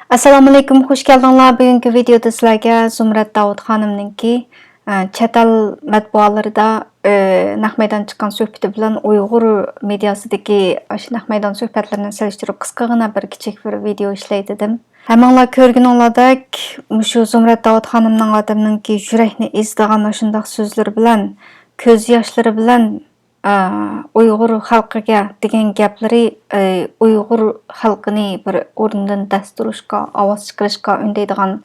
Assalomu alaykum, xush keldinglar. Bugungi videoda sizlarga Zumrat Davut xonimningki çətel mətbualarida naq meydan chiqqan söhbəti bilan Uyğur mediasidagi shu naq meydan söhbətlərini سېلىشتۇرۇپ qısqagina bir kichik bir video ishlaydidim. Hammanglar ko'rganinglardek, shu Zumrat Davut xonimning odamninki yurakni ezdigan shundoq so'zlari bilan, ko'z yoshlari bilan Uyghur xalqiga degan gaplari Uyghur xalqini bir o'rnidan dasturishga, ovoz chiqarishga undaydigan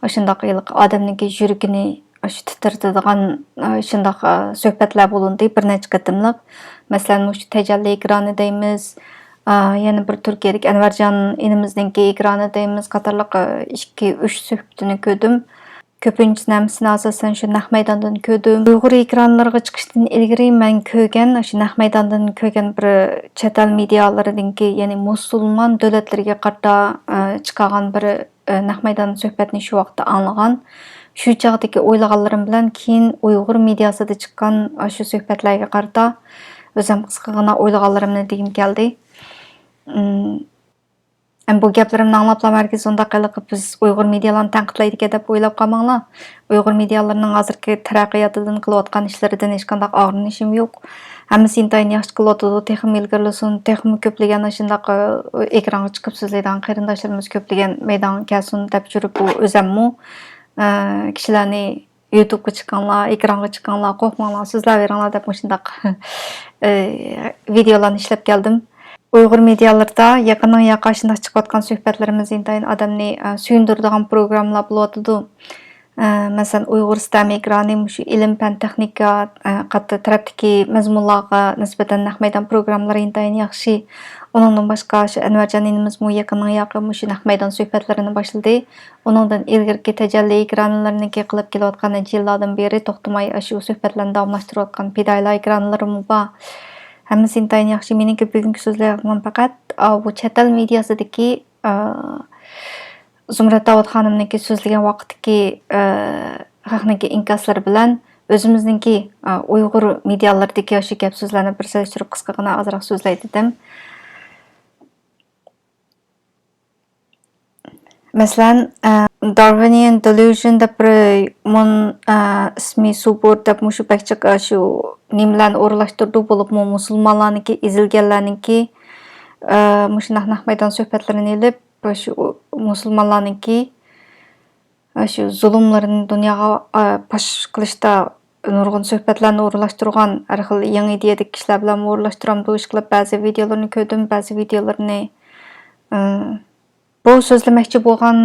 shundoq odamniki yuragini shu titiradigan shundoq suhbatlar bo'lindi bir necha qatimliq. Masalan, shu tajalli ekrani deymiz, yana bir Turkiyadagi Anvarjon inimizningki ekrani deymiz, qatorliq 2-3 suhbatini ko'rdim. Köpüncü nəmsini asasən şu naq meydandan kördüm. Uyğur ekranlarına çıxışdan ilgiri mən köygən, şu naq meydandan köygən bir çətel midiyalarıdınki, yəni musulman dövlətlərə qarta çıxarğan bir naq meydan söhbətini şu vaxtda anlağan. Şu çağdakı oylağanlarım bilan keyin Uyğur mediasida chiqqan şu söhbətlərə qarta özüm qısqagina oylağanlarımni degim gəldi. Bu gaplarımni anglaplar herkes onda qilib biz Uyghur medialarını tanqidlaydigan deb o'ylab qolmanglar. Uyghur medialarının hozirgi taraqqiyotidan qilayotgan ishlaridan hech qanday og'rinishim yo'q. Hammasi intayin yaxshi qilyotdi, texnik ilgarilasin, texnik ko'plagan shundoq ekranga chiqib so'zlaydigan qarindoshlarimiz ko'plagan maydon kelsin deb yurib bu o'zimmi kishilarni YouTube'ga chiqqanlar, ekranga chiqqanlar, qo'rqmanglar, so'zlayveringlar deb shundoq videolarni ishlab keldim. Uyghur medialarida yaqindan yaqa shundoq chiqayotgan suhbatlarimiz intayin odamni suyundiradigan programmalar bo'lyotdi. Masalan, Uyghur sistem ekrani shu ilm fan texnika qatta tarafdagi mazmunlarga nisbatan naq meydan programmalari intayin yaxshi. Onundan boshqa shu Anvarjon inimiz yaqindan yaqa shu naq meydan suhbatlarini boshladi. Onundan ilgirki tajalli ekranlarini qilib kelayotgan yillardan beri to'xtamay shu suhbatlarni davomlashtirayotgan fidoyilar ekranlari bor. Hammasi intayin yaxshi. Meniki bugungi so'zlarim faqat bu çətel mediasidagi Zumrat Davut xonimniki so'zlagan vaqtdagi xalqniki inkaslari bilan o'zimizningki Uyg'ur medialaridagi shu gap so'zlarni bir solishtirib qisqagina ozroq so'zlay dedim. Masalan, Darwinian delusion deb bir ismi subur deb shu bakchiq shu nimalarni o'rlashtirdi bo'lib musulmonlarniki ezilganlarniki shunaq naq maydon suhbatlarini ilib shu musulmonlarniki shu zulmlarini dunyoga pash qilishda nurg'un suhbatlarni o'rlashtirgan har xil yangi ideyadagi kishilar bilan o'rlashtiramdi qilib ba'zi videolarni ko'rdim, ba'zi videolarni bu so'zlamoqchi bo'lgan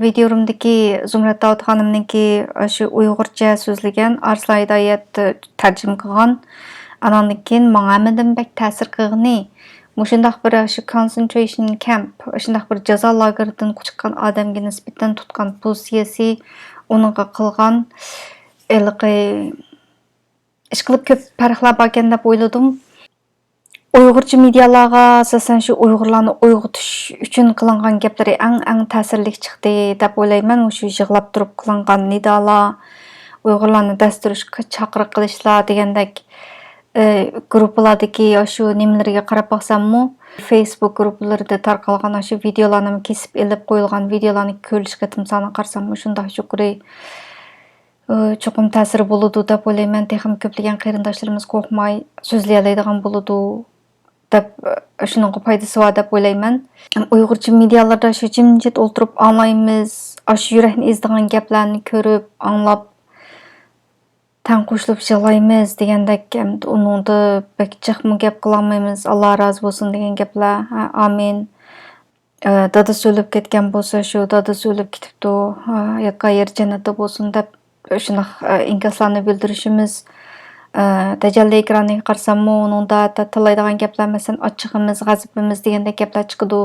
videomdagi Zumrat Davut xonimningki shu Uyg'urcha so'zlagan Arslan Hidoyat tarjima qilgan. Anandan keyin menga bek ta'sir qilgani shundoq bir shu concentration camp, shundoq bir jazo lageridan chiqqan odamga nisbatan tutgan pozitsiyasi uningga qilgan ish qilib ko'p farqlar bor ekan deb o'yladim. Uyg'urcha medialarga asosan shu Uyg'urlarni uyg'otish uchun qilingan gaplari eng ta'sirli chiqdi deb o'ylayman. Shu yig'lab turib qilingan nidolar, Uyg'urlarni dasturishga chaqiriq qilishlar degandek gruppalardagi shu nimalarga qarab baqsammi, Facebook gruppalarida tarqalgan shu videolarni kesib elib qo'yilgan videolarni ko'rishga timsoni qarsam shundoq yuqori cho'qim ta'siri bo'ladi deb o'ylayman. Texnik ko'plagan qarindoshlarimiz qo'rqmay so'zlay oladigan bo'ladi deb shuning foydasi bor deb o'ylayman. Uyg'urcha medialarda shu jimjit o'tirib anglaymiz, shu yurakni ezdigan gaplarni ko'rib, anglab tan qo'shilib yig'laymiz degandek uningda bakchiqmi gap qilolmaymiz. Alloh rozi bo'lsin degan gaplar. Amin. Dada so'lib ketgan bo'lsa shu dada so'lib ketibdi, yotgan yer jannatda bo'lsin deb shunaq inkaslarni bildirishimiz. Tajalli ekraniga qarsammi, uningda tillaydigan gaplar masalan ochig'imiz, g'azabimiz degandek gaplar chiqadi.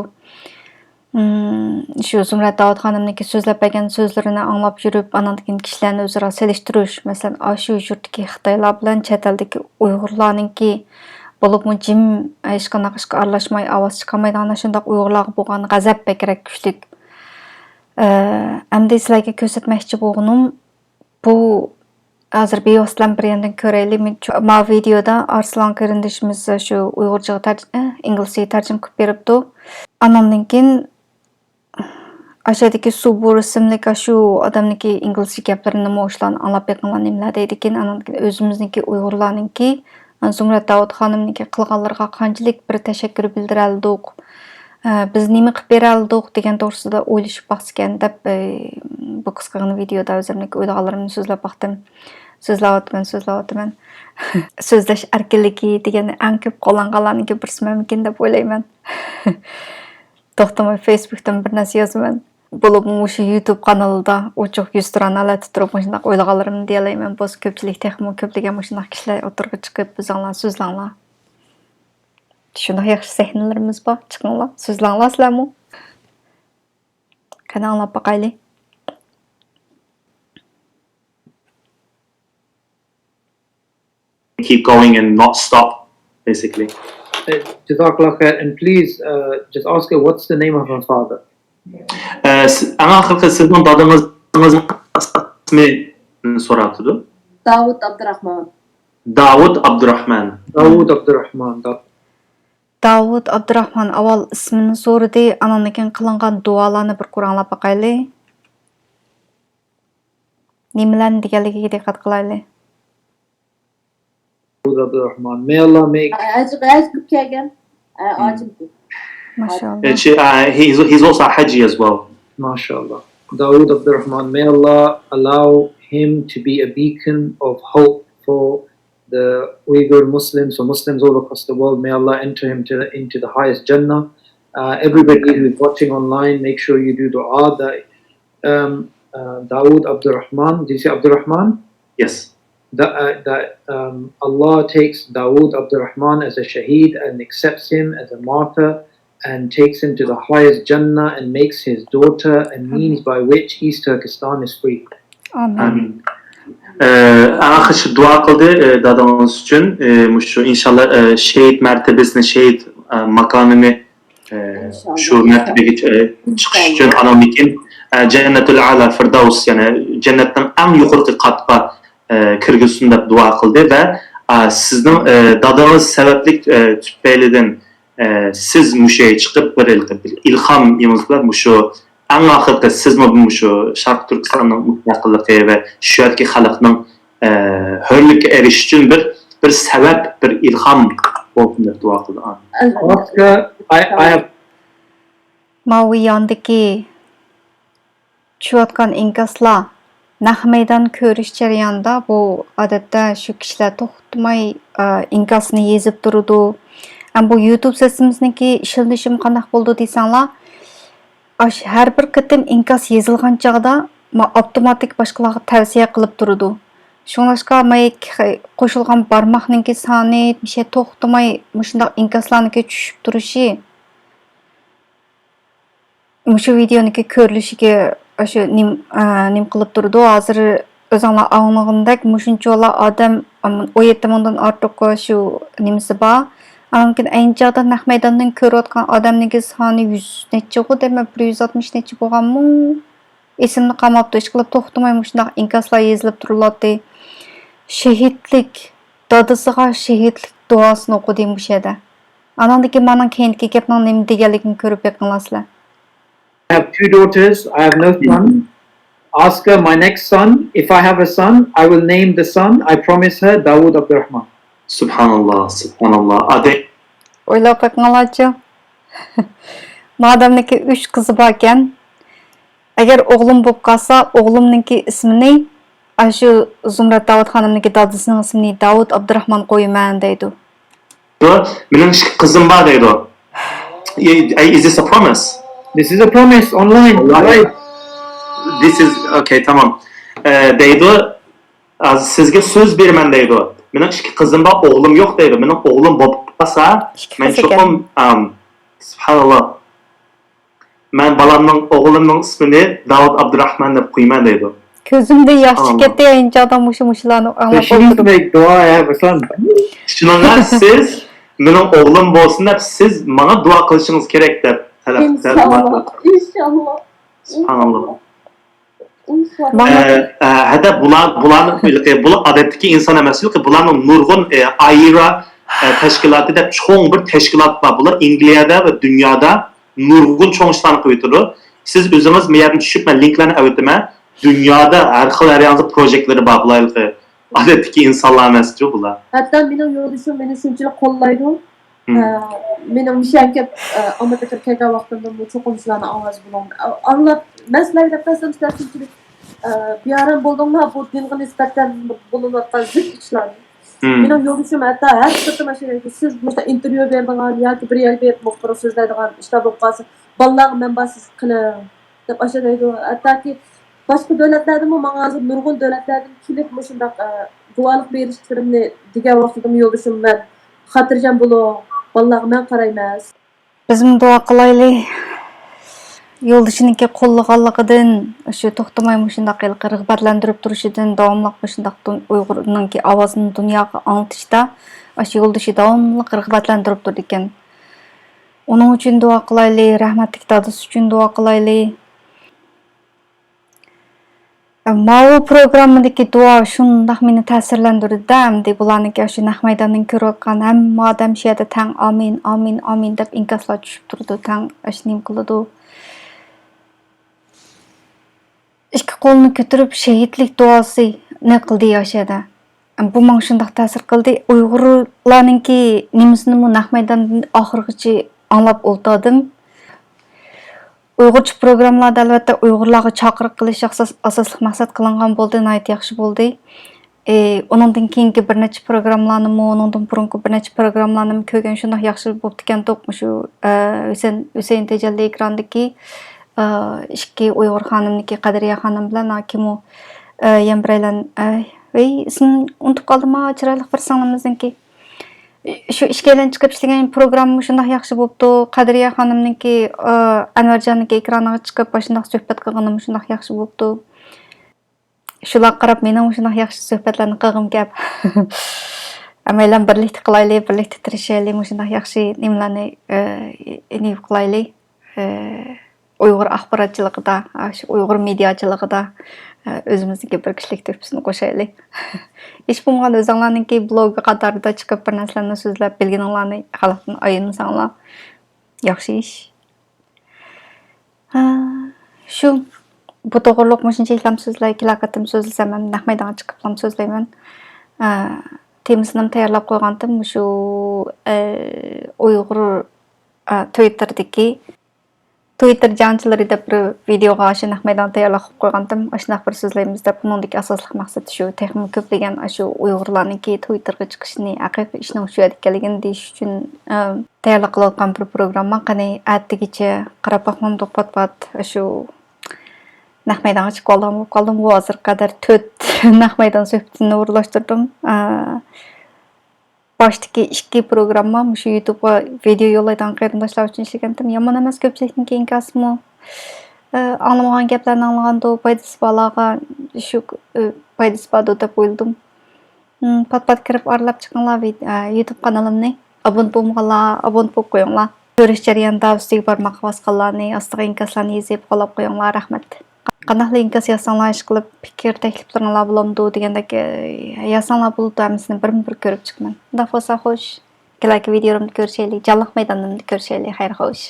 Shu Zumrat Davut xonimniki so'zlab bergan so'zlarini anglab yurib, anandan kishilarni o'zaro selishtirish, masalan shu yurtdagi Xitoylar bilan chet-eldagi Uyg'urlarningki bo'lib jim hech qanday ishga aralashmay, ovoz chiqarmaydigan shundoq Uyg'urlarga bo'lgan g'azab bekrak kuchli. Endi sizlarga ko'rsatmoqchi bo'lganim bu hozir bevositdan bir yandan ko'raylik. Ma videoda Arslan qarindishimiz shu Uyg'urchaga inglizchaga tarjima qilib beribdi. Anandan keyin aşağıdaki Subur isimli şu adamdaki İngilizce gaplarını moşlan anlap yakınlar nimler deydikin. Özümüzniki Uygurlarnınki Zumret Davut xanımnınki qilganlarga qanchalik bir teşekkür bildireldik. Biz nima qilib beraldik degan to'g'risida o'ylashib baqsgan deb bu qisqa videoda o'zimning o'ylaganlarimni so'zlab baqdim. So'zlayapman. So'zlash erkinligi degan eng ko'p qo'llanganlarniki birisi mumkin deb o'ylayman. To'xtamay Facebook'tan bir narsa yozaman. Bo'lib shu YouTube kanalida ochiq 100 tiranlar turib shunday o'ylaganlarimni deyalayman. Bo'z ko'pchilik texmo ko'plagan shunday kishilar o'tirib chiqib bizlar so'zlanglar. Shunday yaxshi sahnalarimiz bor. Chiqinglar, so'zlanglar sizlarmi? Qani anglab boqayli. Keep going and not stop, basically. Jazakallah khair, and please just ask her what's the name of her father. Akhir sizning dadangizning ismini so'rabdi. Dawud Abdurrahman. Dawud Abdurrahman. Dawud Abdurrahman. Dawud Abdurrahman avval ismini so'radi, anandan qilingan duolarni bir ko'ranglab boqayli. Nimalarni deganligiga diqqat qilayli. Dawud Abdurrahman. May Allah make. MashaAllah. He's also a Haji as well. MashaAllah. Dawud Abdurrahman. May Allah allow him to be a beacon of hope for the Uyghur Muslims, or Muslims all across the world. May Allah enter him into the highest Jannah. Everybody who is watching online, make sure you do dua that Dawud Abdurrahman. Did you say Abdurrahman? Yes. That Allah takes Dawud Abdurrahman as a shaheed and accepts him as a martyr and takes him to the highest Jannah and makes his daughter a means by which East Turkestan is free. Amin. Akhir dua qildi dadamiz uchun. Shu inshaalloh shahid martabasini, shahid makonini shu martabaga chiqish uchun anamnikin Jannatul A'la Firdavs, ya'ni jannatning eng yuqori qatqa kirgizsin deb duo qildi va sizning dadangiz sababli tufaylidan siz mushay chiqib bir ilhom yemizlar shu eng oxirida sizmi shu Sharq Turkistonning mustaqilligi va shu yerki xalqning hurlikka erishish uchun bir sabab, bir ilhom bo'lsin deb duo qildi. Oscar, I have Maviyandaki tushayotgan inkaslar naq maydon ko'rish jarayonida bu odatda shu kishilar to'xtamay inkasni yezib turadi. Bu YouTube sesimizniki ishlatishim qanday bo'ldi desanglar, har bir qitim inkas yezilgan chog'da avtomatik boshqalarga tavsiya qilib turadi. Shuningdek, qo'shilgan barmoqninki soni to'xtamay shunday inkaslarniki tushib turishi shu videoniki ko'rilishiga shu nim qilib turdi. Hozir o'zinglar anglagandek mushunchalar odam o yetimdan ortiq shu nimasi bor. Lekin ayniqsa naq maydondan ko'rayotgan odamning soni 100 necha dema 160 necha bo'lganmi? Esimni qamabdi, ish qilib to'xtamay shunday inkaslar yezilib turiladi. Shahidlik, dadasiga shahidlik duosini o'qidim bu yerda. Anandagi mening keyingi gapning nima deganligini ko'rib yaqinlasizlar. I have two daughters. I have no son. Ask her my next son. If I have a son, I will name the son. I promise her Dawud Abdurrahman. Subhanallah, subhanallah. O'ylab qo'yinglarchi. Madamniki 3 qizi bor ekan, agar o'g'lim bo'lib qolsa, o'g'limningki ismini shu Zumrat Davut xonimniki dadasining ismini Dawud Abdurrahman qo'yaman deydi. Mening qizim bor deydi. Is this a promise? This is a promise online. Right. This is okay, tamam. Deydi, sizga so'z beraman deydi. Mening qizim bor, o'g'lim yo'q deydi. Mening o'g'lim bo'lib qolsa, men cho'qim subhanallah. Men balamning o'g'limning ismini Dawud Abdurrahman deb qo'yman deydi. Ko'zimda yosh ketdi, endi adam mushularni anglab She make dua, I have a son. Shuningdek, siz mening o'g'lim bo'lsin deb siz menga duo qilishingiz kerak deb talab İnşallah. İnşallah. Subhanallah. Hada bular odatdagi inson emas, bularning nurg'un ayra tashkiloti deb cho'ng bir tashkilot bor. Bular Angliyada va dunyoda nurg'un cho'ng ishlarni qilib turadi. Siz özünüz bir yerden düşüp ben linklerini öğretime. Dünyada her xil her yanında projeleri var. Bulaylığı. Adetteki insanlar mesajı bunlar. Hatta benim yoldaşım beni şunçalık kollaydı. Benim bir şey ki Amerika'da kelgan vaqtimda bu ço'qimchilarni ovoz bilan anglab maslahat berasam sizlar shunchalik bearam bo'ldinglar bu dinga nisbatan bo'layotgan zid ishlar. Benim yoldaşım hatta her sırtım aşağıya siz burada intervyu berdiğin yoki bir yerga berib muxbir so'zlaydigan ishlar bo'lib qolsa bolalarga ma'nosiz qiling deb aşağıdaydi. Hatta ki başka devletlerden mi mağazı nurgun devletlerden kilip şundaq dualık berişlerimni degan vaqtida yoldaşım ben xotirjam bo'lib bolalarga men qaraymas. Bizim dua qılaylı yo'ldashiniki qo'llaganligidan shu to'xtamay shundaq rag'batlantirib turishidan davomli shundaq Uyg'urningki ovozini dunyoga anglitishda shu yo'ldashi davomli rag'batlantirib turdi ekan. Uning uchun duo qilayli, rahmatli dadasi uchun duo qilayli. Ma'lum programmadagi duo shundaq meni ta'sirlantirdi hamda bularniki shu naq maydondan ko'rayotgan hamma odam shu yerda tang amin amin amin deb inkaslar tushib turdi, tang ashnim qiladi. İki qo'lini ko'tarib shahidlik duosi ne qildi yoshada. Bu menga shundaq ta'sir qildi. Uyg'urlarningki nimasini naq maydondan oxirigacha anglab o'ltirdim. Uyg'urcha programmalarda albatta Uyg'urlarga chaqiriq qilish asosli maqsad qilingan bo'ldi, nihoyat yaxshi bo'ldi. Uningdan keyingi bir necha programmalarni, uningdan burungi bir necha programmalarni ko'rgan shunday yaxshi bo'lib ekan to'qmi shu Husayn Tejalli ekrandagi ikki Uyg'ur xonimniki Qadriya xonim bilan hakimu Yembraylan ismini unutib qoldim, chiroyli bir singlimizniki. Şu işkelen çıkıp işleyen programı şundak yaxşı bo'libdi. Qadriya xonimniki Anvarjonniki ekraniga chiqib başındaq söhbət qilganim şundak yaxşı bo'libdi. Shular qarab mening şundak yaxşı söhbətlarni qilgim kelib. Amaylan birlikda qilayli, birlikda tirishayli, şundak yaxşı nimalarni inib qilayli. Uyg'ur axborotchiligida, shu Uyg'ur mediachiligida o'zimizniki bir kishilik to'ppisini qo'shayli. Hech bo'lmagan o'zinglarningki blogi qatorida chiqib bir narsalarni so'zlab bilganinglarni xalqdan ayirmasanglar yaxshi ish. Shu bu to'g'riliq shuncha ishlam so'zlar, ikki so'zlasam ham naq maydonga chiqib ham so'zlayman. Temasini tayyorlab qo'ygandim shu Uyg'ur Twitter'dagi Twitter janchilari deb bir videoga shu naq maydon tayyorlab qo'ygandim. Shunaq bir so'zlaymiz deb buningdagi asosli maqsad shu texnik ko'plagan shu Uyg'urlarningki Twitterga chiqishini, haqiqiy ishning shu yerda ekanligini deyish uchun tayyorlab qilingan bir programma. Qani attigacha qarab boqmam to'xtatpat shu naq maydonga chiqib qoldim. Bu hozir qadar 4 naq maydon suhbatini o'rlashtirdim. Baştaki iki programma şu YouTube'a video yollaydan qarindoshlar uchun ishlagandim. Yomon emas, ko'pchilikniki inkasmi anglamagan gaplarni anglaganda foydasi borlarga shu foydasi bor deb o'yladim. Pat kirib aralab chiqinglar YouTube kanalimni. Abone bo'lmaganlar, abone bo'lib qo'yinglar. Ko'rish jarayonida ustiga barmoq bosganlarni, ostiga inkaslarni yozib qolib qo'yinglar. Rahmat. Qanday inkas yazsanglar ish qilib fikr takliflaringlar bo'lamdi degandek yazsanglar bo'ladi, hammasini bir ko'rib chiqman. Xudo xohlasa xo'sh. Kelayki videomda ko'rishaylik, jonliq maydonda ko'rishaylik. Xayr xo'sh.